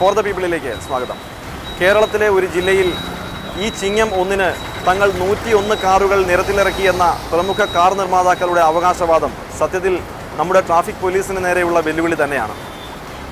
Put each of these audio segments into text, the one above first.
For the പീപ്പിളിലേക്ക് സ്വാഗതം. കേരളത്തിലെ ഒരു ജില്ലയിൽ ഈ ചിങ്ങം 1-ന് തങ്ങൾ 101 കാറുകൾ നിരത്തിലിറക്കിയെന്ന പ്രമുഖ കാർ നിർമ്മാതാക്കളുടെ അവകാശവാദം സത്യത്തിൽ നമ്മുടെ ട്രാഫിക് പോലീസിന് നേരെയുള്ള വെല്ലുവിളി തന്നെയാണ്.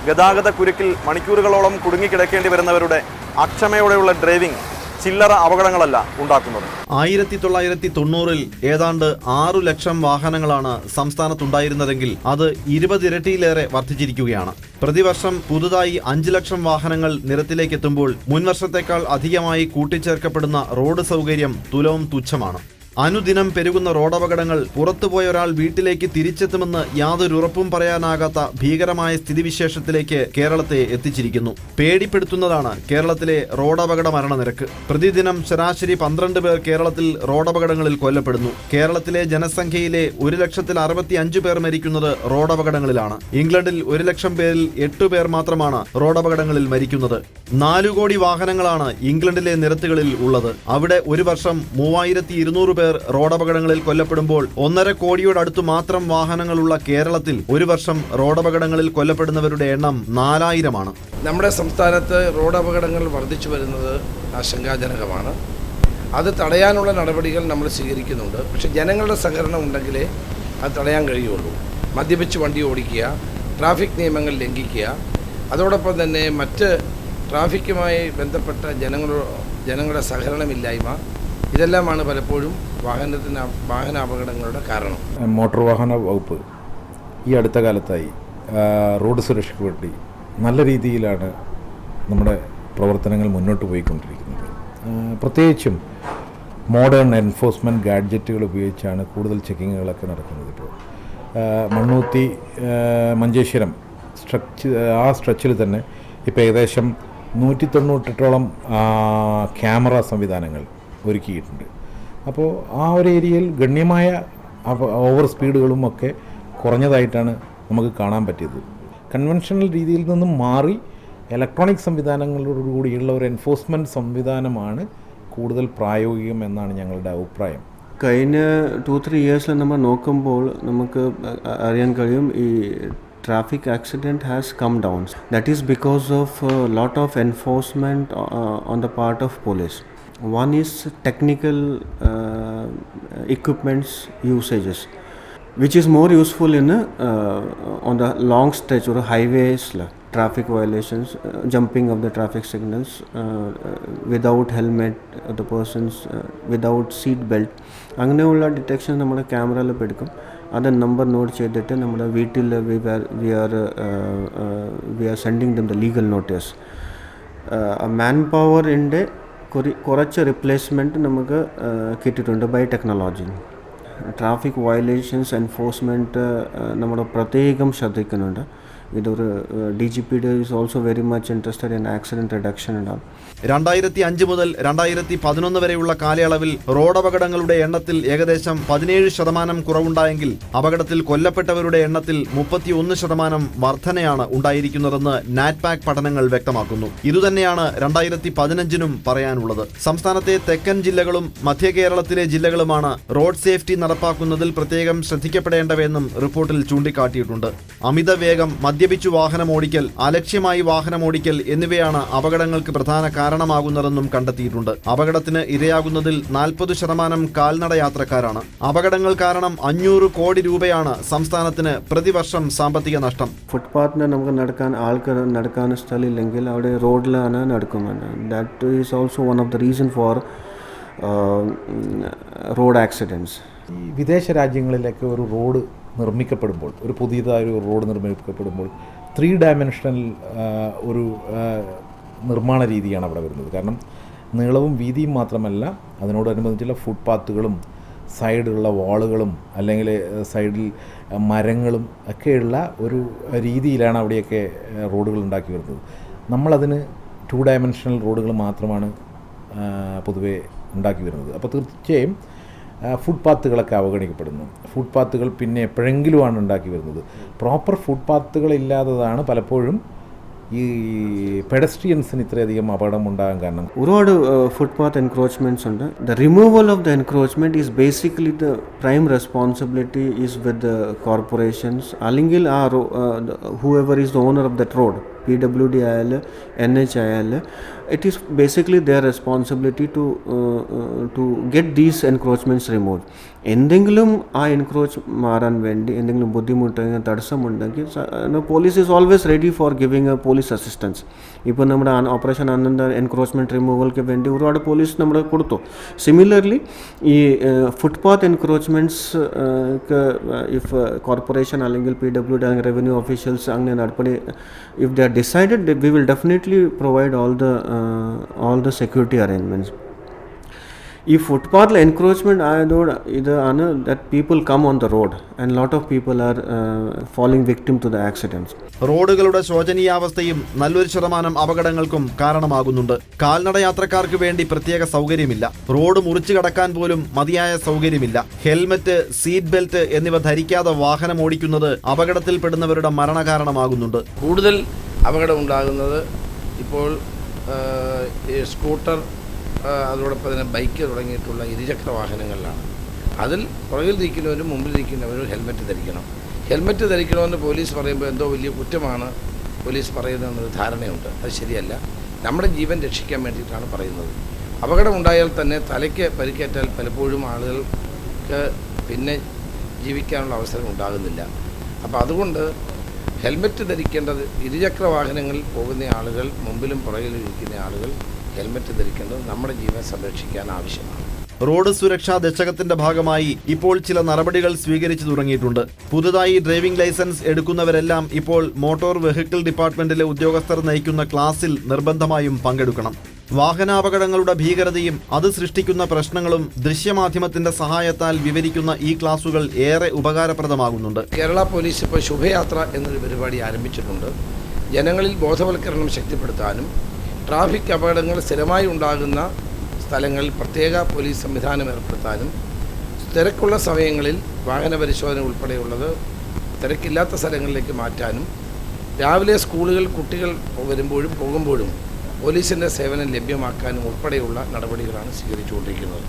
ഗതാഗത കുരുക്കിൽ മണിക്കൂറുകളോളം കുടുങ്ങിക്കിടക്കേണ്ടി വരുന്നവരുടെ അക്ഷമയോടെയുള്ള ഡ്രൈവിംഗ് ചില്ലറ അപകടങ്ങളല്ല ഉണ്ടാക്കുന്നത്. 1990-ൽ ഏതാണ്ട് 6 ലക്ഷം വാഹനങ്ങളാണ് സംസ്ഥാനത്തുണ്ടായിരുന്നതെങ്കിൽ അത് 20 ഇരട്ടിയിലേറെ വർദ്ധിച്ചിരിക്കുകയാണ്. പ്രതിവർഷം പുതുതായി 5 ലക്ഷം വാഹനങ്ങൾ നിരത്തിലേക്കെത്തുമ്പോൾ മുൻവർഷത്തേക്കാൾ അധികമായി കൂട്ടിച്ചേർക്കപ്പെടുന്ന റോഡ് സൗകര്യം തുലവും തുച്ഛമാണ്. അനുദിനം പെരുകുന്ന റോഡപകടങ്ങൾ പുറത്തുപോയ ഒരാൾ വീട്ടിലേക്ക് തിരിച്ചെത്തുമെന്ന് യാതൊരു ഉറപ്പും പറയാനാകാത്ത ഭീകരമായ സ്ഥിതിവിശേഷത്തിലേക്ക് കേരളത്തെ എത്തിച്ചിരിക്കുന്നു. പേടിപ്പെടുത്തുന്നതാണ് കേരളത്തിലെ റോഡപകട മരണനിരക്ക്. പ്രതിദിനം ശരാശരി 12 പേർ കേരളത്തിൽ റോഡപകടങ്ങളിൽ കൊല്ലപ്പെടുന്നു. കേരളത്തിലെ ജനസംഖ്യയിലെ 1,65,000 പേർ മരിക്കുന്നത് റോഡപകടങ്ങളിലാണ്. ഇംഗ്ലണ്ടിൽ 1 ലക്ഷം പേരിൽ 8 പേർ മാത്രമാണ് റോഡപകടങ്ങളിൽ മരിക്കുന്നത്. 4 കോടി വാഹനങ്ങളാണ് ഇംഗ്ലണ്ടിലെ നിരത്തുകളിൽ ഉള്ളത്. അവിടെ ഒരു വർഷം 3200 പേർ റോഡപകടങ്ങളിൽ കൊല്ലപ്പെടുമ്പോൾ 1.5 കോടിയോടടുത്ത് മാത്രം വാഹനങ്ങളുള്ള കേരളത്തിൽ ഒരു വർഷം റോഡപകടങ്ങളിൽ കൊല്ലപ്പെടുന്നവരുടെ എണ്ണം 4000-ആണ്. നമ്മുടെ സംസ്ഥാനത്ത് റോഡപകടങ്ങൾ വർദ്ധിച്ചു വരുന്നത് ആശങ്കാജനകമാണ്. അത് തടയാനുള്ള നടപടികൾ നമ്മൾ സ്വീകരിക്കുന്നുണ്ട്. പക്ഷേ ജനങ്ങളുടെ സഹകരണം ഉണ്ടെങ്കിലേ അത് തടയാൻ കഴിയുള്ളൂ. മദ്യപിച്ച് വണ്ടി ഓടിക്കുക, ട്രാഫിക് നിയമങ്ങൾ ലംഘിക്കുക, അതോടൊപ്പം തന്നെ മറ്റ് ട്രാഫിക്കുമായി ബന്ധപ്പെട്ട ജനങ്ങളുടെ സഹകരണമില്ലായ്മ, ഇതെല്ലാമാണ് പലപ്പോഴും വാഹന അപകടങ്ങളുടെ കാരണം. മോട്ടോർ വാഹന വകുപ്പ് ഈ അടുത്ത കാലത്തായി റോഡ് സുരക്ഷയ്ക്ക് വേണ്ടി നല്ല രീതിയിലാണ് നമ്മുടെ പ്രവർത്തനങ്ങൾ മുന്നോട്ട് പോയിക്കൊണ്ടിരിക്കുന്നത്. പ്രത്യേകിച്ചും മോഡേൺ എൻഫോഴ്സ്മെൻറ്റ് ഗാഡ്ജറ്റുകൾ ഉപയോഗിച്ചാണ് കൂടുതൽ ചെക്കിങ്ങുകളൊക്കെ നടക്കുന്നത്. ഇപ്പോൾ മണ്ണൂത്തി മഞ്ചേശ്വരം സ്ട്രെച്ചിൽ തന്നെ ഇപ്പോൾ ഏകദേശം 198ഓളം ക്യാമറ സംവിധാനങ്ങൾ ഒരുക്കിയിട്ടുണ്ട്. അപ്പോൾ ആ ഒരു ഏരിയയിൽ ഗണ്യമായ ഓവർ സ്പീഡുകളും ഒക്കെ കുറഞ്ഞതായിട്ടാണ് നമുക്ക് കാണാൻ പറ്റിയത്. കൺവെൻഷണൽ രീതിയിൽ നിന്നും മാറി ഇലക്ട്രോണിക് സംവിധാനങ്ങളോടുകൂടിയുള്ള ഒരു എൻഫോഴ്സ്മെൻറ്റ് സംവിധാനമാണ് കൂടുതൽ പ്രായോഗികം എന്നാണ് ഞങ്ങളുടെ അഭിപ്രായം. കഴിഞ്ഞ 2-3 ഇയേഴ്സിൽ നമ്മൾ നോക്കുമ്പോൾ നമുക്ക് അറിയാൻ കഴിയും ഈ traffic accident has come down. That is because of a lot of enforcement on the part of police. One is technical equipments usages, which is more useful in on the long stretch or highways, traffic violations, jumping of the traffic signals without helmet, the persons without seat belt. അങ്ങനെയുള്ള detection നമ്മുടെ ക്യാമറയിൽ എടുക്കും. അത് number note ചെയ്തിട്ട് നമ്മുടെ വീട്ടിൽ we are sending them the legal notice. Man പവറിൻ്റെ കുറച്ച് റിപ്ലേസ്മെൻറ്റ് നമുക്ക് കിട്ടിയിട്ടുണ്ട് by technology. Traffic violations enforcement നമ്മൾ പ്രത്യേകം ശ്രദ്ധിക്കുന്നുണ്ട്. ഇതൊരു DGPD is also very much interested in accident reduction ഉണ്ടാകും. 2005 മുതൽ 2011 വരെയുള്ള കാലയളവിൽ റോഡപകടങ്ങളുടെ എണ്ണത്തിൽ ഏകദേശം 17% കുറവുണ്ടായെങ്കിൽ അപകടത്തിൽ കൊല്ലപ്പെട്ടവരുടെ എണ്ണത്തിൽ 31% വർധനയാണ് ഉണ്ടായിരിക്കുന്നതെന്ന് നാറ്റ്പാക് പഠനങ്ങൾ വ്യക്തമാക്കുന്നു. ഇതുതന്നെയാണ് 2015-നും പറയാനുള്ളത്. സംസ്ഥാനത്തെ തെക്കൻ ജില്ലകളും മധ്യ കേരളത്തിലെ ജില്ലകളുമാണ് റോഡ് സേഫ്റ്റി നടപ്പാക്കുന്നതിൽ പ്രത്യേകം ശ്രദ്ധിക്കപ്പെടേണ്ടവെന്നും റിപ്പോർട്ടിൽ ചൂണ്ടിക്കാട്ടിയിട്ടുണ്ട്. അമിത വേഗം, മദ്യപിച്ചു വാഹനമോടിക്കൽ, അലക്ഷ്യമായി വാഹനമോടിക്കൽ എന്നിവയാണ് അപകടങ്ങൾക്ക് പ്രധാന കാരണമാകുന്നതെന്നും കണ്ടെത്തിയിട്ടുണ്ട്. അപകടത്തിന് ഇരയാകുന്നതിൽ 40% കാൽനട യാത്രക്കാരാണ്. അപകടങ്ങൾ കാരണം 500 കോടി രൂപയാണ് സംസ്ഥാനത്തിന് പ്രതിവർഷം സാമ്പത്തിക നഷ്ടം. ഫുട്പാത്തിന് നമുക്ക് നടക്കാൻ സ്ഥലമില്ലെങ്കിൽ അവിടെ റോഡിലാണ് നടക്കുന്നത്. That is also one of the reason for road accidents. ഈ വിദേശ രാജ്യങ്ങളിലൊക്കെ ഒരു റോഡ് നിർമ്മിക്കപ്പെടുമ്പോൾ, ഒരു പുതിയതായൊരു റോഡ് നിർമ്മിക്കപ്പെടുമ്പോൾ 3 ഡയമെൻഷണൽ ഒരു നിർമ്മാണ രീതിയാണ് അവിടെ വരുന്നത്. കാരണം നീളവും വീതിയും മാത്രമല്ല, അതിനോടനുബന്ധിച്ചുള്ള ഫുട്പാത്തുകളും സൈഡിലുള്ള വാളുകളും അല്ലെങ്കിൽ സൈഡിൽ മരങ്ങളും ഒക്കെയുള്ള ഒരു രീതിയിലാണ് അവിടെയൊക്കെ റോഡുകൾ ഉണ്ടാക്കി വരുന്നത്. നമ്മളതിന് 2 ഡയമെൻഷണൽ റോഡുകൾ മാത്രമാണ് പൊതുവെ ഉണ്ടാക്കി വരുന്നത്. അപ്പോൾ തീർച്ചയായും ഫുട്പാത്തുകളൊക്കെ അവഗണിക്കപ്പെടുന്നു. ഫുട്പാത്തുകൾ പിന്നെ എപ്പോഴെങ്കിലുമാണ് ഉണ്ടാക്കി വരുന്നത്. പ്രോപ്പർ ഫുട്പാത്തുകളില്ലാത്തതാണ് പലപ്പോഴും ഈ പെഡസ്ട്രിയൻസിന് ഇത്രയധികം അപകടം ഉണ്ടാകാൻ കാരണം. ഒരുപാട് ഫുട്പാത്ത് എൻക്രോച്ച്മെൻറ്റ്സ് ഉണ്ട്. The removal of the encroachment is basically the prime responsibility is with the corporations അല്ലെങ്കിൽ whoever is the owner of that road. PWD ആയാലും NH ആയാലും it is basically their responsibility to get these encroachments removed. എന്തെങ്കിലും ആ encroach മാറാൻ വേണ്ടി എന്തെങ്കിലും ബുദ്ധിമുട്ട് തടസ്സമുണ്ടെങ്കിൽ police is always ready for giving a police assistance. ഇപ്പോൾ നമ്മുടെ ഓപ്പറേഷൻ അനന്ത എൻക്രോച്ച്മെൻറ്റ് റിമൂവൽക്ക് വേണ്ടി ഒരുപാട് പോലീസ് നമ്മൾ കൊടുത്തു. സിമിലർലി ഈ ഫുട്പാത്ത് എൻക്രോച്ച്മെൻറ്റ്സ് ഇഫ് കോർപ്പറേഷൻ അല്ലെങ്കിൽ PWD അല്ലെങ്കിൽ റവന്യൂ ഓഫീഷ്യൽസ് അങ്ങനെ നടപടി if they are decided we will definitely provide all the security arrangements. ഈ ഫുട്പാത്തിൽ എൻക്രോച്ച്മെൻറ്റ് ആയതോടെ ഇതാണ് that people come on the road and lot of people are falling victim to the accidents. റോഡുകളുടെ ശോചനീയാവസ്ഥയും നല്ലൊരു ശതമാനം അപകടങ്ങൾക്കും കാരണമാകുന്നുണ്ട്. കാൽനട യാത്രക്കാർക്ക് വേണ്ടി പ്രത്യേക സൗകര്യമില്ല. റോഡ് മുറിച്ചു കടക്കാൻ പോലും മതിയായ സൗകര്യമില്ല. ഹെൽമറ്റ്, സീറ്റ് ബെൽറ്റ് എന്നിവ ധരിക്കാതെ വാഹനം ഓടിക്കുന്നത് അപകടത്തിൽപ്പെടുന്നവരുടെ മരണകാരണമാകുന്നുണ്ട്. കൂടുതൽ അപകടം ഉണ്ടാകുന്നത് ഇപ്പോൾ സ്കൂട്ടർ, അതോടൊപ്പം തന്നെ ബൈക്ക് തുടങ്ങിയിട്ടുള്ള ഇരുചക്ര വാഹനങ്ങളിലാണ്. അതിൽ പുറകിൽ ഇരിക്കുന്നവരും മുമ്പിൽ ഇരിക്കുന്നവരും ഹെൽമെറ്റ് ധരിക്കണം. ഹെൽമെറ്റ് ധരിക്കണമെന്ന് പോലീസ് പറയുമ്പോൾ എന്തോ വലിയ കുറ്റമാണ് പോലീസ് പറയുന്നതെന്നൊരു ധാരണയുണ്ട്. അത് ശരിയല്ല. നമ്മുടെ ജീവൻ രക്ഷിക്കാൻ വേണ്ടിയിട്ടാണ് പറയുന്നത്. അപകടമുണ്ടായാൽ തന്നെ തലയ്ക്ക് പരിക്കേറ്റാൽ പലപ്പോഴും ആളുകൾക്ക് പിന്നെ ജീവിക്കാനുള്ള അവസരം ഉണ്ടാകുന്നില്ല. അപ്പോൾ അതുകൊണ്ട് ഹെൽമെറ്റ് ധരിക്കേണ്ടത്, ഇരുചക്ര വാഹനങ്ങളിൽ പോകുന്ന ആളുകൾ, മുമ്പിലും പുറകിലും ഇരിക്കുന്ന ആളുകൾ ഹെൽമെറ്റ് ധരിക്കേണ്ടത് നമ്മുടെ ജീവൻ സംരക്ഷിക്കാൻ ആവശ്യമാണ്. റോഡ് സുരക്ഷാ ദശകത്തിന്റെ ഭാഗമായി ഇപ്പോൾ ചില നടപടികൾ സ്വീകരിച്ചു തുടങ്ങിയിട്ടുണ്ട്. പുതുതായി ഡ്രൈവിംഗ് ലൈസൻസ് എടുക്കുന്നവരെല്ലാം ഇപ്പോൾ മോട്ടോർ വെഹിക്കിൾ ഡിപ്പാർട്ട്മെന്റിലെ ഉദ്യോഗസ്ഥർ നയിക്കുന്ന ക്ലാസ്സിൽ നിർബന്ധമായും പങ്കെടുക്കണം. വാഹനാപകടങ്ങളുടെ ഭീകരതയും അത് സൃഷ്ടിക്കുന്ന പ്രശ്നങ്ങളും ദൃശ്യമാധ്യമത്തിന്റെ സഹായത്താൽ വിവരിക്കുന്ന ഈ ക്ലാസുകൾ ഏറെ ഉപകാരപ്രദമാകുന്നുണ്ട്. കേരള പോലീസ് ഇപ്പോൾ ശുഭയാത്ര എന്നൊരു പരിപാടി ആരംഭിച്ചിട്ടുണ്ട്. ജനങ്ങളിൽ ബോധവൽക്കരണം ശക്തിപ്പെടുത്താനും ട്രാഫിക് അപകടങ്ങൾ സ്ഥിരമായി ഉണ്ടാകുന്ന സ്ഥലങ്ങളിൽ പ്രത്യേക പോലീസ് സംവിധാനം ഏർപ്പെടുത്താനും തിരക്കുള്ള സമയങ്ങളിൽ വാഹന പരിശോധന ഉൾപ്പെടെയുള്ളത് തിരക്കില്ലാത്ത സ്ഥലങ്ങളിലേക്ക് മാറ്റാനും രാവിലെ സ്കൂളുകൾ കുട്ടികൾ വരുമ്പോഴും പോകുമ്പോഴും പോലീസിൻ്റെ സേവനം ലഭ്യമാക്കാനും ഉൾപ്പെടെയുള്ള നടപടികളാണ് സ്വീകരിച്ചുകൊണ്ടിരിക്കുന്നത്.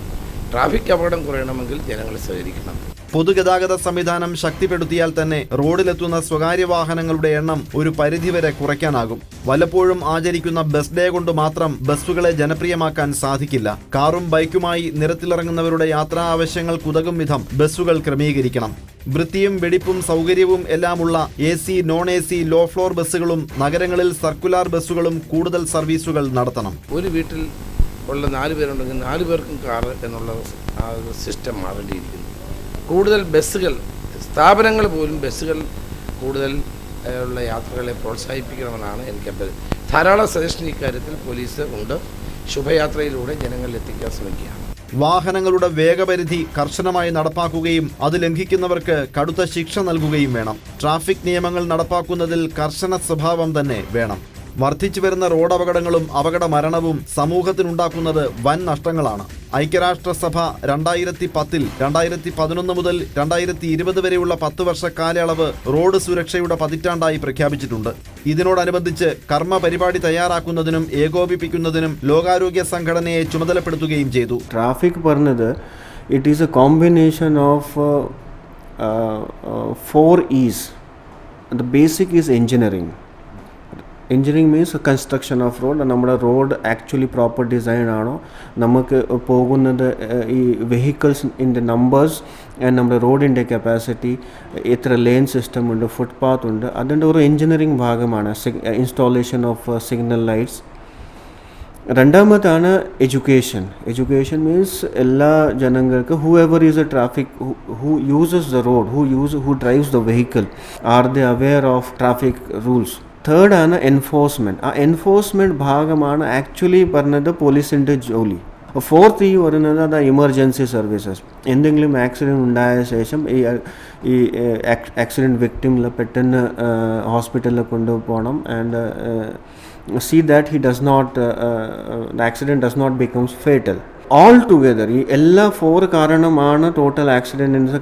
ട്രാഫിക് അപകടം കുറയണമെങ്കിൽ ജനങ്ങൾ സഹകരിക്കണം. പൊതുഗതാഗത സംവിധാനം ശക്തിപ്പെടുത്തിയാൽ തന്നെ റോഡിലെത്തുന്ന സ്വകാര്യ വാഹനങ്ങളുടെ എണ്ണം ഒരു പരിധിവരെ കുറയ്ക്കാനാകും. വല്ലപ്പോഴും ആചരിക്കുന്ന ബസ് ഡേ കൊണ്ട് മാത്രം ബസ്സുകളെ ജനപ്രിയമാക്കാൻ സാധിക്കില്ല. കാറും ബൈക്കുമായി നിരത്തിലിറങ്ങുന്നവരുടെ യാത്രാ ആവശ്യങ്ങൾക്കുതകും വിധം ബസ്സുകൾ ക്രമീകരിക്കണം. വൃത്തിയും വെടിപ്പും സൗകര്യവും എല്ലാമുള്ള AC, non AC, low floor ബസ്സുകളും നഗരങ്ങളിൽ സർക്കുലാർ ബസ്സുകളും കൂടുതൽ സർവീസുകൾ നടത്തണം. ഒരു വീട്ടിൽ ഉള്ള 4 പേരുണ്ടെങ്കിൽ 4 പേർക്കും കാറ് എന്നുള്ള ആ സിസ്റ്റം മാറേണ്ടിയിരിക്കുന്നു. കൂടുതൽ ബസ്സുകൾ, സ്ഥാപനങ്ങൾ പോലും ബസ്സുകൾ കൂടുതൽ ഉള്ള യാത്രകളെ പ്രോത്സാഹിപ്പിക്കണമെന്നാണ് എനിക്ക് അഭ്യർത്ഥന. ധാരാളം സജഷൻ ഇക്കാര്യത്തിൽ പോലീസ് ഉണ്ട്. ശുഭയാത്രയിലൂടെ ജനങ്ങളിൽ എത്തിക്കാൻ ശ്രമിക്കുക. വാഹനങ്ങളുടെ വേഗപരിധി കർശനമായി നടപ്പാക്കുകയും അത് ലംഘിക്കുന്നവർക്ക് കടുത്ത ശിക്ഷ നൽകുകയും വേണം. ട്രാഫിക് നിയമങ്ങൾ നടപ്പാക്കുന്നതിൽ കർശന സ്വഭാവം തന്നെ വേണം. വർദ്ധിച്ചു വരുന്ന റോഡപകടങ്ങളും അപകട മരണവും സമൂഹത്തിനുണ്ടാക്കുന്നത് വൻ നഷ്ടങ്ങളാണ്. ഐക്യരാഷ്ട്രസഭ 2010-ൽ 2011 മുതൽ 2020 വരെയുള്ള 10 വർഷ കാലയളവ് റോഡ് സുരക്ഷയുടെ പതിറ്റാണ്ടായി പ്രഖ്യാപിച്ചിട്ടുണ്ട്. ഇതിനോടനുബന്ധിച്ച് കർമ്മ പരിപാടി തയ്യാറാക്കുന്നതിനും ഏകോപിപ്പിക്കുന്നതിനും ലോകാരോഗ്യ സംഘടനയെ ചുമതലപ്പെടുത്തുകയും ചെയ്തു. ട്രാഫിക് പറഞ്ഞത് it is A combination of 4 E's. The basic is engineering. Engineering means construction of road. നമ്മുടെ റോഡ് ആക്ച്വലി പ്രോപ്പർ ഡിസൈൻ ആണോ, നമുക്ക് പോകുന്നത് ഈ വെഹിക്കിൾസ് ഇൻ്റെ നമ്പേഴ്സ് ആൻഡ് നമ്മുടെ റോഡിൻ്റെ കപ്പാസിറ്റി, എത്ര ലെയിൻ സിസ്റ്റം ഉണ്ട്, ഫുട്പാത്ത് ഉണ്ട്, അതിൻ്റെ ഒരു എൻജിനീയറിംഗ് ഭാഗമാണ്. Installation of signal lights. രണ്ടാമതാണ് എഡ്യൂക്കേഷൻ മീൻസ് എല്ലാ ജനങ്ങൾക്ക് whoever is a traffic who uses the road, who drives the vehicle, are the aware of traffic rules. തേർഡാണ് എൻഫോഴ്സ്മെൻറ്റ്. ആ എൻഫോഴ്സ്മെൻറ്റ് ഭാഗമാണ് ആക്ച്വലി പറഞ്ഞത് പോലീസിൻ്റെ ജോലി. ഫോർത്ത് പറയുന്നത് അത് എമർജൻസി സർവീസസ്. എന്തെങ്കിലും ആക്സിഡൻറ്റ് ഉണ്ടായ ശേഷം ഈ ആക്സിഡൻറ്റ് വിക്ടിമിൽ പെട്ടെന്ന് ഹോസ്പിറ്റലിൽ കൊണ്ടുപോകണം and see that he does not the accident does not becomes fatal. All together ഈ എല്ലാ 4 കാരണമാണ് ടോട്ടൽ ആക്സിഡൻറ്റിൻ്റെ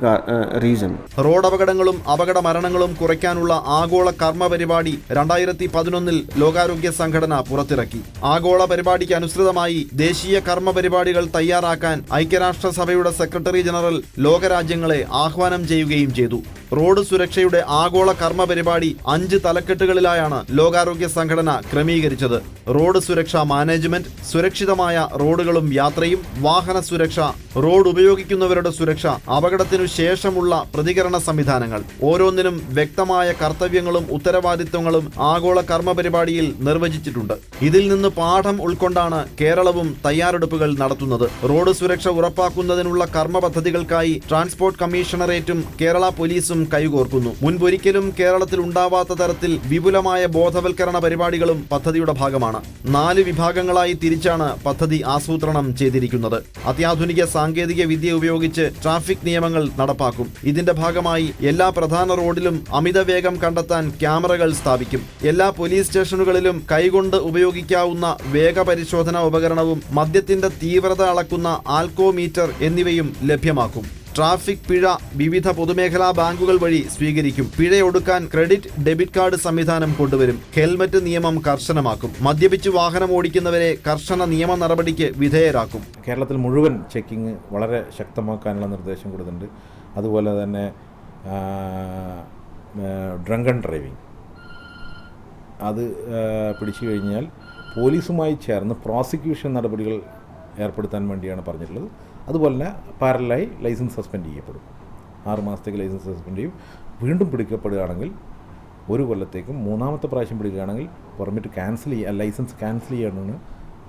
റീസൺ. റോഡ് അപകടങ്ങളും അപകട മരണങ്ങളും കുറയ്ക്കാനുള്ള ആഗോള കർമ്മ പരിപാടി 2011-ൽ ലോകാരോഗ്യ സംഘടന പുറത്തിറക്കി. ആഗോള പരിപാടിക്ക് അനുസൃതമായി ദേശീയ കർമ്മ പരിപാടികൾ തയ്യാറാക്കാൻ ഐക്യരാഷ്ട്രസഭയുടെ സെക്രട്ടറി ജനറൽ ലോകരാജ്യങ്ങളെ ആഹ്വാനം ചെയ്യുകയും ചെയ്തു. റോഡ് സുരക്ഷയുടെ ആഗോള കർമ്മ പരിപാടി 5 തലക്കെട്ടുകളിലായാണ് ലോകാരോഗ്യ സംഘടന ക്രമീകരിച്ചത്. റോഡ് സുരക്ഷാ മാനേജ്മെന്റ്, സുരക്ഷിതമായ റോഡുകളും യാത്രയും, വാഹന സുരക്ഷ, റോഡ് ഉപയോഗിക്കുന്നവരുടെ സുരക്ഷ, അപകടത്തിനു ശേഷമുള്ള പ്രതികരണ സംവിധാനങ്ങൾ. ഓരോന്നിനും വ്യക്തമായ കർത്തവ്യങ്ങളും ഉത്തരവാദിത്വങ്ങളും ആഗോള കർമ്മ പരിപാടിയിൽ നിർവചിച്ചിട്ടുണ്ട്. ഇതിൽ നിന്ന് പാഠം ഉൾക്കൊണ്ടാണ് കേരളവും തയ്യാറെടുപ്പുകൾ നടത്തുന്നത്. റോഡ് സുരക്ഷ ഉറപ്പാക്കുന്നതിനുള്ള കർമ്മ പദ്ധതികൾക്കായി ട്രാൻസ്പോർട്ട് കമ്മീഷണറേറ്റും കേരള പോലീസും കൈകോർക്കുന്നു. മുൻപൊരിക്കലും കേരളത്തിൽ ഉണ്ടാവാത്ത തരത്തിൽ വിപുലമായ ബോധവൽക്കരണ പരിപാടികളും പദ്ധതിയുടെ ഭാഗമാണ്. 4 വിഭാഗങ്ങളായി തിരിച്ചാണ് പദ്ധതി ആസൂത്രണം ചെയ്തിരിക്കുന്നത്. അത്യാധുനിക സാങ്കേതിക വിദ്യ ഉപയോഗിച്ച് ട്രാഫിക് നിയമങ്ങൾ നടപ്പാക്കും. ഇതിന്റെ ഭാഗമായി എല്ലാ പ്രധാന റോഡിലും അമിതവേഗം കണ്ടെത്താൻ ക്യാമറകൾ സ്ഥാപിക്കും. എല്ലാ പോലീസ് സ്റ്റേഷനുകളിലും കൈകൊണ്ട് ഉപയോഗിക്കാവുന്ന വേഗപരിശോധനാ ഉപകരണവും മദ്യത്തിന്റെ തീവ്രത അളക്കുന്ന ആൽക്കോമീറ്റർ എന്നിവയും ലഭ്യമാക്കും. ട്രാഫിക് പിഴ വിവിധ പൊതുമേഖലാ ബാങ്കുകൾ വഴി സ്വീകരിക്കും. പിഴയൊടുക്കാൻ ക്രെഡിറ്റ് ഡെബിറ്റ് കാർഡ് സംവിധാനം കൊണ്ടുവരും. ഹെൽമറ്റ് നിയമം കർശനമാക്കും. മദ്യപിച്ച് വാഹനം ഓടിക്കുന്നവരെ കർശന നിയമ നടപടിക്ക് വിധേയരാക്കും. കേരളത്തിൽ മുഴുവൻ ചെക്കിങ് വളരെ ശക്തമാക്കാനുള്ള നിർദ്ദേശം കൊടുത്തിട്ടുണ്ട്. അതുപോലെ തന്നെ ഡ്രങ്കൺ ഡ്രൈവിംഗ് അത് പിടിച്ചു കഴിഞ്ഞാൽ പോലീസുമായി ചേർന്ന് പ്രോസിക്യൂഷൻ നടപടികൾ ഏർപ്പെടുത്താൻ വേണ്ടിയാണ് പറഞ്ഞിട്ടുള്ളത്. അതുപോലെ തന്നെ പാരലായി ലൈസൻസ് സസ്പെൻഡ് ചെയ്യപ്പെടും. 6 മാസത്തേക്ക് ലൈസൻസ് സസ്പെൻഡ് ചെയ്യും. വീണ്ടും പിടിക്കപ്പെടുകയാണെങ്കിൽ 1 കൊല്ലത്തേക്കും, 3ാമത്തെ പ്രാവശ്യം പിടിക്കുകയാണെങ്കിൽ ലൈസൻസ് ക്യാൻസൽ ചെയ്യാനാണ്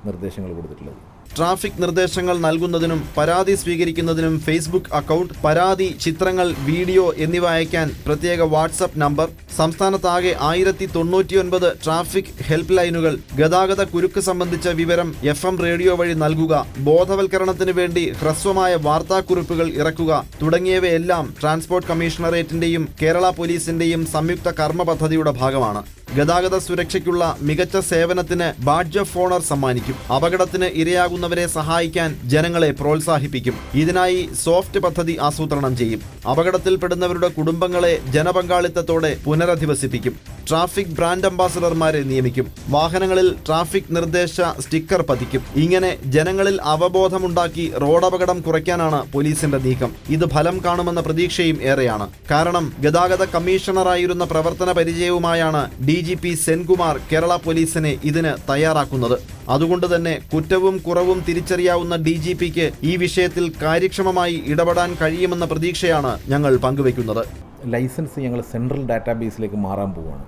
നിർദ്ദേശങ്ങൾ കൊടുത്തിട്ടുള്ളത്. ട്രാഫിക് നിർദ്ദേശങ്ങൾ നൽകുന്നതിനും പരാതി സ്വീകരിക്കുന്നതിനും ഫേസ്ബുക്ക് അക്കൗണ്ട്, പരാതി, ചിത്രങ്ങൾ, വീഡിയോ എന്നിവ അയക്കാൻ പ്രത്യേക വാട്സപ്പ് നമ്പർ, സംസ്ഥാനത്താകെ 1099 ട്രാഫിക് ഹെൽപ്പ് ലൈനുകൾ, ഗതാഗത കുരുക്ക് സംബന്ധിച്ച വിവരം FM റേഡിയോ വഴി നൽകുക, ബോധവൽക്കരണത്തിന് വേണ്ടി ഹ്രസ്വമായ വാർത്താക്കുറിപ്പുകൾ ഇറക്കുക തുടങ്ങിയവയെല്ലാം ട്രാൻസ്പോർട്ട് കമ്മീഷണറേറ്റിന്റെയും കേരള പോലീസിന്റെയും സംയുക്ത കർമ്മ പദ്ധതിയുടെ ഭാഗമാണ്. ഗതാഗത സുരക്ഷയ്ക്കുള്ള മികച്ച സേവനത്തിന് ബാഡ്ജ് ഓഫ് ഓണർ സമ്മാനിക്കും. അപകടത്തിന് ഇരയാകുന്നവരെ സഹായിക്കാൻ ജനങ്ങളെ പ്രോത്സാഹിപ്പിക്കും. ഇതിനായി സോഫ്റ്റ് പദ്ധതി ആസൂത്രണം ചെയ്യും. അപകടത്തിൽപ്പെടുന്നവരുടെ കുടുംബങ്ങളെ ജനപങ്കാളിത്തത്തോടെ പുനരധിവസിപ്പിക്കും. ട്രാഫിക് ബ്രാൻഡ് അംബാസഡർമാരെ നിയമിക്കും. വാഹനങ്ങളിൽ ട്രാഫിക് നിർദ്ദേശ സ്റ്റിക്കർ പതിക്കും. ഇങ്ങനെ ജനങ്ങളിൽ അവബോധമുണ്ടാക്കി റോഡപകടം കുറയ്ക്കാനാണ് പോലീസിന്റെ നീക്കം. ഇത് ഫലം കാണുമെന്ന പ്രതീക്ഷയും ഏറെയാണ്. കാരണം ഗതാഗത കമ്മീഷണറായിരുന്ന പ്രവർത്തന പരിചയവുമായാണ് DGP സെൻകുമാർ കേരള പോലീസിനെ ഇതിന് തയ്യാറാക്കുന്നത്. അതുകൊണ്ട് തന്നെ കുറ്റവും കുറവും തിരിച്ചറിയാവുന്ന DGPക്ക് ഈ വിഷയത്തിൽ കാര്യക്ഷമമായി ഇടപെടാൻ കഴിയുമെന്ന പ്രതീക്ഷയാണ് ഞങ്ങൾ പങ്കുവയ്ക്കുന്നത്. ലൈസൻസ് ഞങ്ങൾ സെൻട്രൽ ഡാറ്റാബേസിലേക്ക് മാറാൻ പോവുകയാണ്.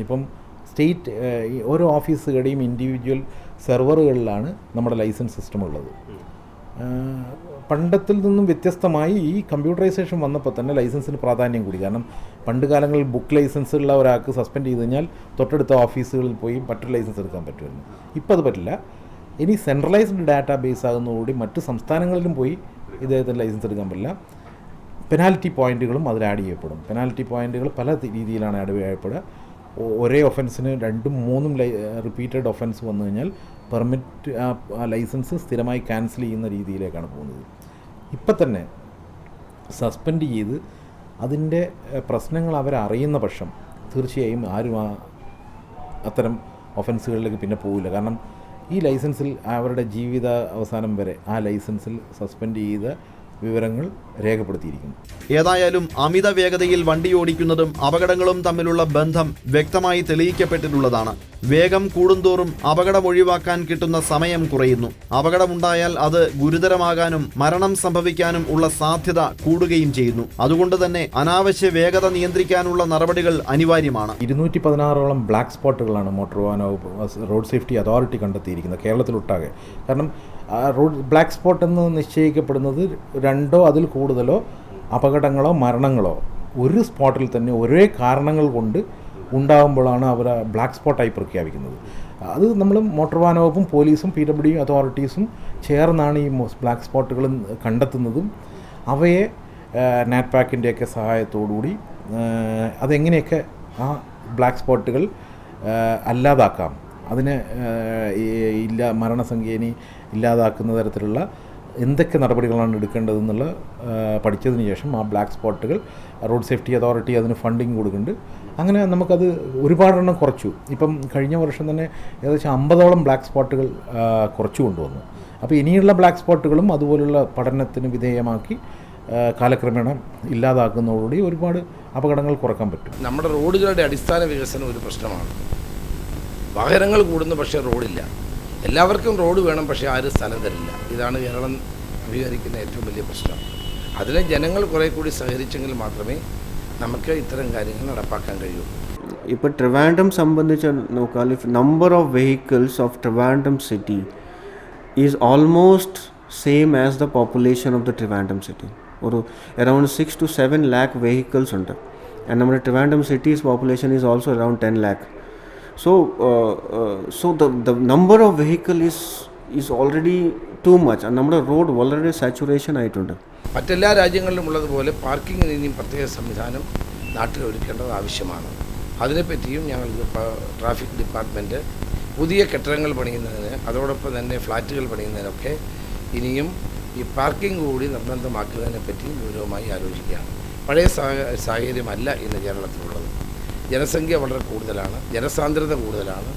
ഇപ്പം സ്റ്റേറ്റ് ഓരോ ഓഫീസുകളുടെയും ഇൻഡിവിജ്വൽ സെർവറുകളിലാണ് നമ്മുടെ ലൈസൻസ് സിസ്റ്റം ഉള്ളത്. പണ്ടത്തിൽ നിന്നും വ്യത്യസ്തമായി ഈ കമ്പ്യൂട്ടറൈസേഷൻ വന്നപ്പോൾ തന്നെ ലൈസൻസിന് പ്രാധാന്യം കൂടി. കാരണം പണ്ട് കാലങ്ങളിൽ ബുക്ക് ലൈസൻസ് ഉള്ള ഒരാൾക്ക് സസ്പെൻഡ് ചെയ്ത് കഴിഞ്ഞാൽ തൊട്ടടുത്ത ഓഫീസുകളിൽ പോയി മറ്റൊരു ലൈസൻസ് എടുക്കാൻ പറ്റുമായിരുന്നു. ഇപ്പോൾ അത് പറ്റില്ല. ഇനി സെൻട്രലൈസ്ഡ് ഡാറ്റാബേസ് ആകുന്നതോടുകൂടി മറ്റ് സംസ്ഥാനങ്ങളിലും പോയി ഇദ്ദേഹത്തിന് ലൈസൻസ് എടുക്കാൻ പറ്റില്ല. പെനാൽറ്റി പോയിൻറ്റുകളും അതിൽ ആഡ് ചെയ്യപ്പെടും. പെനാൽറ്റി പോയിൻറ്റുകൾ പല രീതിയിലാണ് ആഡ് ചെയ്യപ്പെടുക. ഒരേ ഒഫൻസിന് 2ഉം 3ഉം റിപ്പീറ്റഡ് ഒഫൻസ് വന്നു കഴിഞ്ഞാൽ പെർമിറ്റ് ആ ലൈസൻസ് സ്ഥിരമായി ക്യാൻസൽ ചെയ്യുന്ന രീതിയിലേക്കാണ് പോകുന്നത്. ഇപ്പം തന്നെ സസ്പെൻഡ് ചെയ്ത് അതിൻ്റെ പ്രശ്നങ്ങൾ അവരറിയുന്ന പക്ഷം തീർച്ചയായും ആരും അത്തരം ഒഫൻസുകളിലേക്ക് പിന്നെ പോവില്ല. കാരണം ഈ ലൈസൻസിൽ അവരുടെ ജീവിത അവസാനം വരെ ആ ലൈസൻസിൽ സസ്പെൻഡ് ചെയ്ത വിവരങ്ങൾ രേഖപ്പെടുത്തിയിരിക്കുന്നു. ഏതായാലും അമിത വേഗതയിൽ വണ്ടിയോടിക്കുന്നതും അപകടങ്ങളും തമ്മിലുള്ള ബന്ധം വ്യക്തമായി തെളിയിക്കപ്പെട്ടിട്ടുള്ളതാണ്. വേഗം കൂടുന്തോറും അപകടം ഒഴിവാക്കാൻ കിട്ടുന്ന സമയം കുറയുന്നു. അപകടമുണ്ടായാൽ അത് ഗുരുതരമാകാനും മരണം സംഭവിക്കാനും ഉള്ള സാധ്യത കൂടുകയും ചെയ്യുന്നു. അതുകൊണ്ട് തന്നെ അനാവശ്യ വേഗത നിയന്ത്രിക്കാനുള്ള നടപടികൾ അനിവാര്യമാണ്. 216ഓളം ബ്ലാക്ക് സ്പോട്ടുകളാണ് മോട്ടോർ വാഹന റോഡ് സേഫ്റ്റി അതോറിറ്റി കണ്ടെത്തിയിരിക്കുന്നത് കേരളത്തിലൊട്ടാകെ. കാരണം റോഡ് ബ്ലാക്ക് സ്പോട്ട് എന്ന് നിശ്ചയിക്കപ്പെടുന്നത് 2ഓ അതിൽ കൂടുതലോ അപകടങ്ങളോ മരണങ്ങളോ ഒരു സ്പോട്ടിൽ തന്നെ ഒരേ കാരണങ്ങൾ കൊണ്ട് ഉണ്ടാകുമ്പോഴാണ് അവർ ബ്ലാക്ക് സ്പോട്ടായി പ്രഖ്യാപിക്കുന്നത്. അത് നമ്മൾ മോട്ടോർ വാഹന വകുപ്പും പോലീസും PWD അതോറിറ്റീസും ചേർന്നാണ് ഈ ബ്ലാക്ക് സ്പോട്ടുകൾ കണ്ടെത്തുന്നതും അവയെ നാറ്റ്പാക്കിൻ്റെയൊക്കെ സഹായത്തോടുകൂടി അതെങ്ങനെയൊക്കെ ആ ബ്ലാക്ക് സ്പോട്ടുകൾ അല്ലാതാക്കാം, അതിനെ മരണസംഖ്യേനെ ഇല്ലാതാക്കുന്ന തരത്തിലുള്ള എന്തൊക്കെ നടപടികളാണ് എടുക്കേണ്ടതെന്നുള്ള പഠിച്ചതിന് ശേഷം ആ ബ്ലാക്ക് സ്പോട്ടുകൾ റോഡ് സേഫ്റ്റി അതോറിറ്റി അതിന് ഫണ്ടിങ് കൊടുക്കുന്നുണ്ട്. അങ്ങനെ നമുക്കത് ഒരുപാടെണ്ണം കുറച്ചു. ഇപ്പം കഴിഞ്ഞ വർഷം തന്നെ ഏകദേശം 50ഓളം ബ്ലാക്ക് സ്പോട്ടുകൾ കുറച്ചു കൊണ്ടുവന്നു. അപ്പോൾ ഇനിയുള്ള ബ്ലാക്ക് സ്പോട്ടുകളും അതുപോലുള്ള പഠനത്തിന് വിധേയമാക്കി കാലക്രമേണ ഇല്ലാതാക്കുന്നതോടുകൂടി ഒരുപാട് അപകടങ്ങൾ കുറക്കാൻ പറ്റും. നമ്മുടെ റോഡുകളുടെ അടിസ്ഥാന വികസനം ഒരു പ്രശ്നമാണ്. വാഹനങ്ങൾ കൂടുന്നു, പക്ഷേ റോഡില്ല. എല്ലാവർക്കും റോഡ് വേണം, പക്ഷേ ആരും സ്ഥലം തരില്ല. ഇതാണ് കേരളം അഭിമുഖീകരിക്കുന്ന ഏറ്റവും വലിയ പ്രശ്നം. അതിനെ ജനങ്ങൾ കുറേ കൂടി സഹകരിച്ചെങ്കിൽ മാത്രമേ നമുക്ക് ഇത്തരം കാര്യങ്ങൾ നടപ്പാക്കാൻ കഴിയൂ. ഇപ്പോൾ ട്രിവാൻഡ്രം സംബന്ധിച്ച് നോക്കിയാൽ number of vehicles of Trivandrum city is almost same as the population of the Trivandrum city. ഒരു അറൗണ്ട് 6 to 7 lakh വെഹിക്കിൾസ് ഉണ്ട്. ആൻഡ് നമ്മുടെ Trivandrum cities population is also around 10 lakh. So the number of vehicle is already too much. And നമ്മുടെ road വളരെ saturation ആയിട്ടുണ്ട്. മറ്റെല്ലാ രാജ്യങ്ങളിലും ഉള്ളതുപോലെ പാർക്കിങ്ങിന് ഇനിയും പ്രത്യേക സംവിധാനം നാട്ടിൽ ഒരുക്കേണ്ടത് ആവശ്യമാണ്. അതിനെപ്പറ്റിയും ഞങ്ങൾ ട്രാഫിക് ഡിപ്പാർട്ട്മെൻറ്റ് പുതിയ കെട്ടിടങ്ങൾ പണിയുന്നതിന്, അതോടൊപ്പം തന്നെ ഫ്ലാറ്റുകൾ പണിയുന്നതിനൊക്കെ ഇനിയും ഈ പാർക്കിംഗ് കൂടി നിർബന്ധമാക്കുന്നതിനെ പറ്റി ഗൗരവമായി ആലോചിക്കുകയാണ്. പഴയ സാഹചര്യമല്ല ഇന്ന് കേരളത്തിലുള്ളത്. ജനസംഖ്യ വളരെ കൂടുതലാണ്, ജനസാന്ദ്രത കൂടുതലാണ്.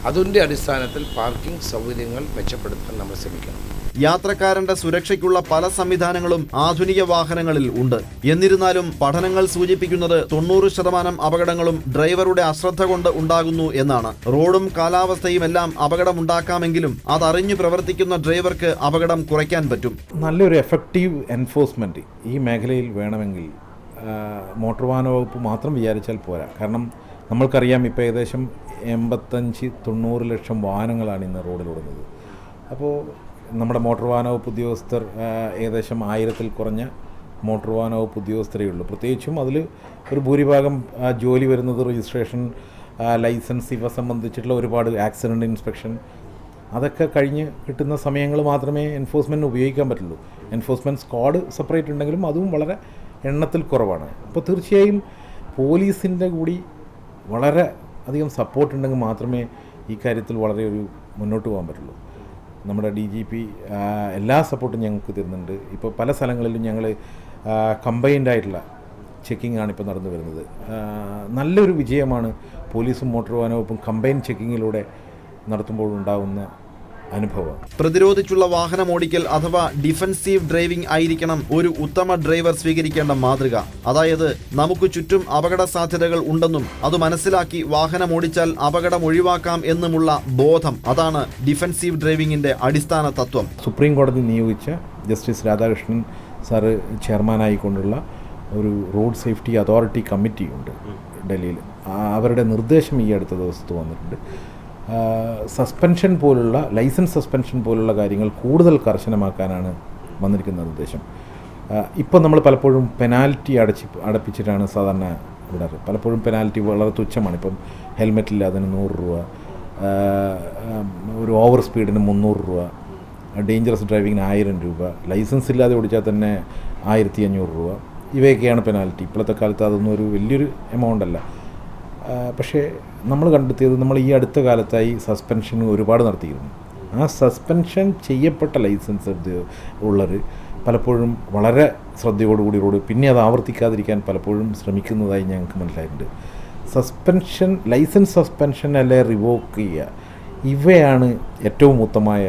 അതിൻ്റെ അടിസ്ഥാനത്തിൽ പാർക്കിംഗ് സൗകര്യങ്ങൾ മെച്ചപ്പെടുത്താൻ നമ്മൾ ശ്രമിക്കണം. യാത്രക്കാരന്റെ സുരക്ഷയ്ക്കുള്ള പല സംവിധാനങ്ങളും ആധുനിക വാഹനങ്ങളിൽ ഉണ്ട്. എന്നിരുന്നാലും പഠനങ്ങൾ സൂചിപ്പിക്കുന്നത് 90% അപകടങ്ങളും ഡ്രൈവറുടെ അശ്രദ്ധ കൊണ്ട് ഉണ്ടാകുന്നു എന്നാണ്. റോഡും കാലാവസ്ഥയും എല്ലാം അപകടമുണ്ടാക്കാമെങ്കിലും അതറിഞ്ഞു പ്രവർത്തിക്കുന്ന ഡ്രൈവർക്ക് അപകടം കുറയ്ക്കാൻ പറ്റും. നല്ലൊരു എഫക്റ്റീവ് എൻഫോഴ്സ്മെൻറ്റ് ഈ മേഖലയിൽ വേണമെങ്കിൽ മോട്ടോർ വാഹന വകുപ്പ് മാത്രം വിചാരിച്ചാൽ പോരാ. കാരണം നമ്മൾക്കറിയാം, ഇപ്പോൾ ഏകദേശം 85-90 ലക്ഷം വാഹനങ്ങളാണ് ഇന്ന് റോഡിലോടുന്നത്. അപ്പോൾ നമ്മുടെ മോട്ടോർ വാഹന വകുപ്പ് ഉദ്യോഗസ്ഥർ ഏകദേശം 1000-ൽ കുറഞ്ഞ മോട്ടോർ വാഹന വകുപ്പ് ഉദ്യോഗസ്ഥരേ ഉള്ളൂ. പ്രത്യേകിച്ചും അതിൽ ഒരു ഭൂരിഭാഗം ജോലി വരുന്നത് രജിസ്ട്രേഷൻ, ലൈസൻസ് ഇവ സംബന്ധിച്ചിട്ടുള്ള ഒരുപാട് ആക്സിഡൻറ്റ് ഇൻസ്പെക്ഷൻ, അതൊക്കെ കഴിഞ്ഞ് കിട്ടുന്ന സമയങ്ങൾ മാത്രമേ എൻഫോഴ്സ്മെൻറ്റിന് ഉപയോഗിക്കാൻ പറ്റുള്ളൂ. എൻഫോഴ്സ്മെൻറ്റ് സ്ക്വാഡ് സെപ്പറേറ്റ് ഉണ്ടെങ്കിലും അതും വളരെ എണ്ണത്തിൽ കുറവാണ്. അപ്പോൾ തീർച്ചയായും പോലീസിൻ്റെ കൂടി വളരെ അധികം സപ്പോർട്ട് ഉണ്ടെങ്കിൽ മാത്രമേ ഈ കാര്യത്തിൽ വളരെ ഒരു മുന്നോട്ട് പോകാൻ പറ്റുള്ളൂ. നമ്മുടെ DGP എല്ലാ സപ്പോർട്ടും ഞങ്ങൾക്ക് തരുന്നുണ്ട്. ഇപ്പോൾ പല സ്ഥലങ്ങളിലും ഞങ്ങൾ കമ്പൈൻഡായിട്ടുള്ള ചെക്കിംഗ് ആണ് ഇപ്പോൾ നടന്നു വരുന്നത്. നല്ലൊരു വിജയമാണ് പോലീസും മോട്ടോർ വാഹന വകുപ്പും കമ്പൈൻ ചെക്കിങ്ങിലൂടെ നടത്തുമ്പോഴുണ്ടാകുന്ന അനുഭവം. പ്രതിരോധിച്ചുള്ള വാഹനമോടിക്കൽ അഥവാ ഡിഫൻസീവ് ഡ്രൈവിംഗ് ആയിരിക്കണം ഒരു ഉത്തമ ഡ്രൈവർ സ്വീകരിക്കേണ്ട മാതൃക. അതായത് നമുക്ക് ചുറ്റും അപകട സാധ്യതകൾ ഉണ്ടെന്നും അത് മനസ്സിലാക്കി വാഹനമോടിച്ചാൽ അപകടം ഒഴിവാക്കാം എന്നുമുള്ള ബോധം. അതാണ് ഡിഫൻസീവ് ഡ്രൈവിംഗിന്റെ അടിസ്ഥാന തത്വം. സുപ്രീം കോടതി നിയോഗിച്ച ജസ്റ്റിസ് രാധാകൃഷ്ണൻ സാറ് ചെയർമാനായിക്കൊണ്ടുള്ള ഒരു റോഡ് സേഫ്റ്റി അതോറിറ്റി കമ്മിറ്റി ഉണ്ട് ഡൽഹിയിൽ. അവരുടെ നിർദ്ദേശം ഈ അടുത്ത ദിവസത്ത് വന്നിട്ടുണ്ട്. സസ്പെൻഷൻ പോലുള്ള ലൈസൻസ് സസ്പെൻഷൻ പോലുള്ള കാര്യങ്ങൾ കൂടുതൽ കർശനമാക്കാനാണ് വന്നിരിക്കുന്ന നിർദ്ദേശം. ഇപ്പോൾ നമ്മൾ പലപ്പോഴും പെനാൽറ്റി അടപ്പിച്ചിട്ടാണ് സാധാരണ വിടാറ്. പലപ്പോഴും പെനാൽറ്റി വളരെ തുച്ഛമാണ്. ഇപ്പം ഹെൽമെറ്റ് ഇല്ലാതെ 100 രൂപ, ഒരു ഓവർ സ്പീഡിന് 300 രൂപ, ഡേഞ്ചറസ് ഡ്രൈവിങ്ങിന് 1000 രൂപ, ലൈസൻസ് ഇല്ലാതെ ഓടിച്ചാൽ തന്നെ 1500 രൂപ. ഇവയൊക്കെയാണ് പെനാൽറ്റി. ഇപ്പോഴത്തെ കാലത്ത് അതൊന്നും ഒരു വലിയൊരു എമൗണ്ട് അല്ല. പക്ഷേ നമ്മൾ കണ്ടെത്തിയത്, നമ്മൾ ഈ അടുത്ത കാലത്തായി സസ്പെൻഷൻ ഒരുപാട് നടത്തിയിരുന്നു. ആ സസ്പെൻഷൻ ചെയ്യപ്പെട്ട ലൈസൻസ് ഉള്ളവർ പലപ്പോഴും വളരെ ശ്രദ്ധയോടുകൂടി റോഡ് പിന്നെ അത് ആവർത്തിക്കാതിരിക്കാൻ പലപ്പോഴും ശ്രമിക്കുന്നതായി ഞങ്ങൾക്ക് മനസ്സിലായിട്ടുണ്ട്. സസ്പെൻഷൻ, ലൈസൻസ് സസ്പെൻഷൻ അല്ലെ റിവോക്ക് ചെയ്യുക, ഇവയാണ് ഏറ്റവും ഉത്തമമായ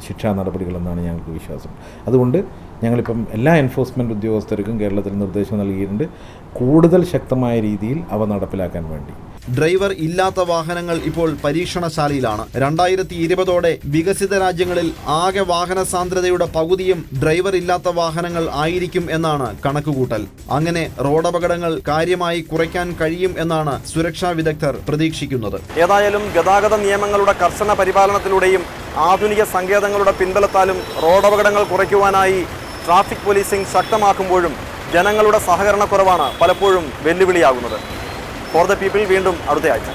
ശിക്ഷാ നടപടികളെന്നാണ് ഞങ്ങൾക്ക് വിശ്വാസം. അതുകൊണ്ട് ഞങ്ങളിപ്പം എല്ലാ എൻഫോഴ്സ്മെൻറ്റ് ഉദ്യോഗസ്ഥർക്കും കേരളത്തിൽ നിർദ്ദേശം നൽകിയിട്ടുണ്ട്, കൂടുതൽ ശക്തമായ രീതിയിൽ അവ നടപ്പിലാക്കാൻ വേണ്ടി. ഡ്രൈവർ ഇല്ലാത്ത വാഹനങ്ങൾ ഇപ്പോൾ പരീക്ഷണശാലയിലാണ്. 2020ഓടെ വികസിത രാജ്യങ്ങളിൽ ആകെ വാഹന സാന്ദ്രതയുടെ പകുതിയും ഡ്രൈവർ ഇല്ലാത്ത വാഹനങ്ങൾ ആയിരിക്കും എന്നാണ് കണക്കുകൂട്ടൽ. അങ്ങനെ റോഡപകടങ്ങൾ കാര്യമായി കുറയ്ക്കാൻ കഴിയും എന്നാണ് സുരക്ഷാ വിദഗ്ധർ പ്രതീക്ഷിക്കുന്നത്. ഏതായാലും ഗതാഗത നിയമങ്ങളുടെ കർശന പരിപാലനത്തിലൂടെയും ആധുനിക സങ്കേതങ്ങളുടെ പിൻബലത്താലും റോഡപകടങ്ങൾ കുറയ്ക്കുവാനായി ട്രാഫിക് പോലീസിംഗ് ശക്തമാക്കുമ്പോഴും ജനങ്ങളുടെ സഹകരണക്കുറവാണ് പലപ്പോഴും വെല്ലുവിളിയാകുന്നത്. ഫോർ ദ പീപ്പിൾ വീണ്ടും അടുത്തയാഴ്ച.